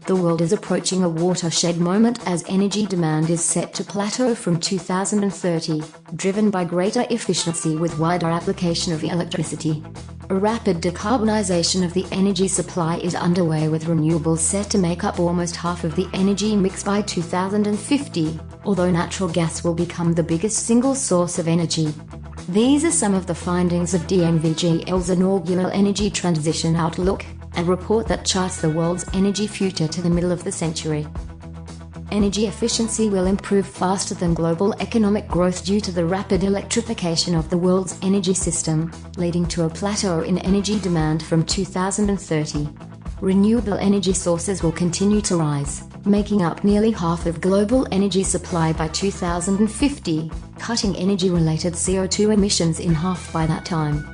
The world is approaching a watershed moment as energy demand is set to plateau from 2030, driven by greater efficiency with wider application of electricity. A rapid decarbonization of the energy supply is underway, with renewables set to make up almost half of the energy mix by 2050, although natural gas will become the biggest single source of energy. These are some of the findings of DNVGL's inaugural Energy Transition Outlook, a report that charts the world's energy future to the middle of the century. Energy efficiency will improve faster than global economic growth due to the rapid electrification of the world's energy system, leading to a plateau in energy demand from 2030. Renewable energy sources will continue to rise, making up nearly half of global energy supply by 2050, cutting energy-related CO2 emissions in half by that time.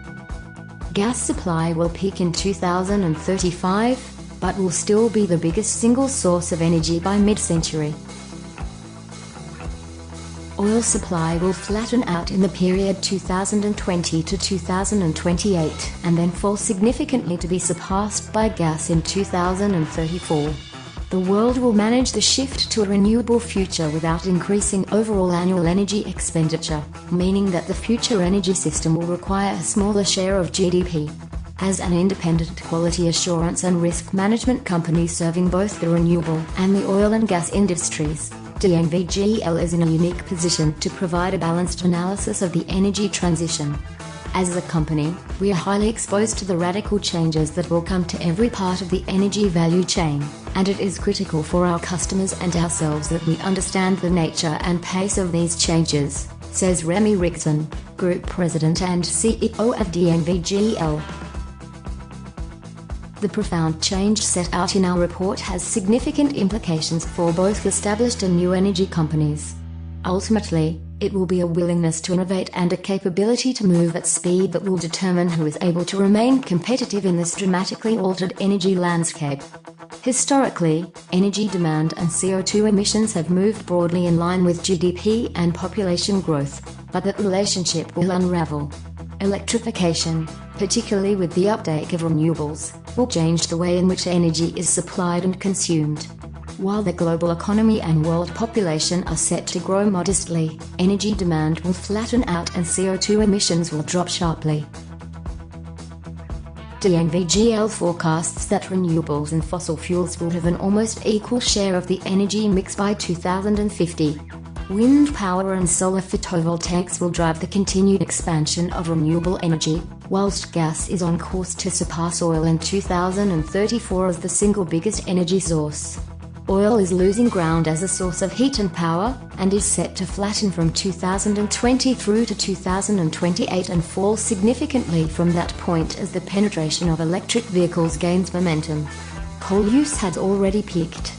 Gas supply will peak in 2035, but will still be the biggest single source of energy by mid-century. Oil supply will flatten out in the period 2020 to 2028, and then fall significantly to be surpassed by gas in 2034. The world will manage the shift to a renewable future without increasing overall annual energy expenditure, meaning that the future energy system will require a smaller share of GDP. As an independent quality assurance and risk management company serving both the renewable and the oil and gas industries, DNVGL is in a unique position to provide a balanced analysis of the energy transition. As a company, we are highly exposed to the radical changes that will come to every part of the energy value chain, and it is critical for our customers and ourselves that we understand the nature and pace of these changes, says Remy Rigson, Group President and CEO of DNVGL. The profound change set out in our report has significant implications for both established and new energy companies. Ultimately, it will be a willingness to innovate and a capability to move at speed that will determine who is able to remain competitive in this dramatically altered energy landscape. Historically, energy demand and CO2 emissions have moved broadly in line with GDP and population growth, but that relationship will unravel. Electrification, particularly with the uptake of renewables, will change the way in which energy is supplied and consumed. While the global economy and world population are set to grow modestly, energy demand will flatten out and CO2 emissions will drop sharply. DNVGL forecasts that renewables and fossil fuels will have an almost equal share of the energy mix by 2050. Wind power and solar photovoltaics will drive the continued expansion of renewable energy, whilst gas is on course to surpass oil in 2034 as the single biggest energy source. Oil is losing ground as a source of heat and power, and is set to flatten from 2020 through to 2028 and fall significantly from that point as the penetration of electric vehicles gains momentum. Coal use has already peaked.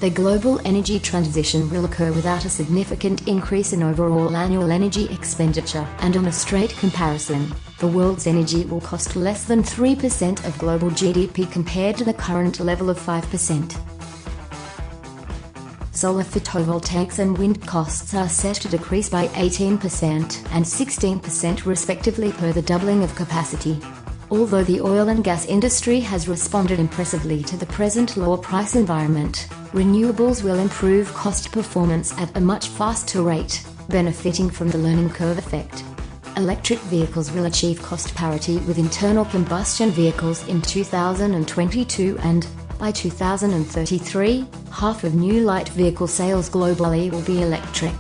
The global energy transition will occur without a significant increase in overall annual energy expenditure, and on a straight comparison, the world's energy will cost less than 3% of global GDP compared to the current level of 5%. Solar photovoltaics and wind costs are set to decrease by 18% and 16% respectively per the doubling of capacity. Although the oil and gas industry has responded impressively to the present lower price environment, renewables will improve cost performance at a much faster rate, benefiting from the learning curve effect. Electric vehicles will achieve cost parity with internal combustion vehicles in 2022 and, by 2033, half of new light vehicle sales globally will be electric.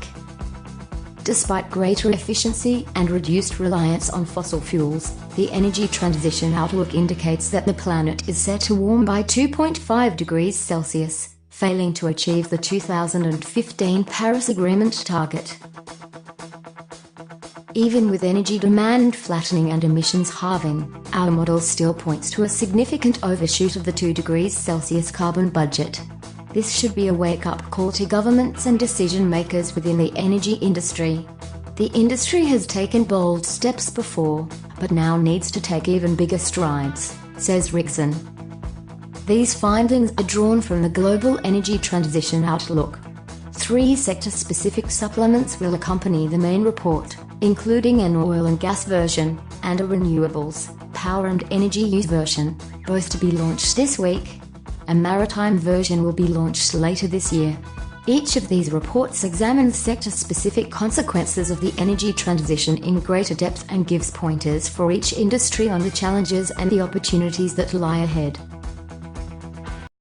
Despite greater efficiency and reduced reliance on fossil fuels, the energy transition outlook indicates that the planet is set to warm by 2.5 degrees Celsius, failing to achieve the 2015 Paris Agreement target. Even with energy demand flattening and emissions halving, our model still points to a significant overshoot of the 2 degrees Celsius carbon budget. This should be a wake-up call to governments and decision-makers within the energy industry. The industry has taken bold steps before, but now needs to take even bigger strides, says Rigson. These findings are drawn from the Global Energy Transition Outlook. 3 sector-specific supplements will accompany the main report, including an oil and gas version, and a renewables, power and energy use version, both to be launched this week. A maritime version will be launched later this year. Each of these reports examines sector-specific consequences of the energy transition in greater depth and gives pointers for each industry on the challenges and the opportunities that lie ahead.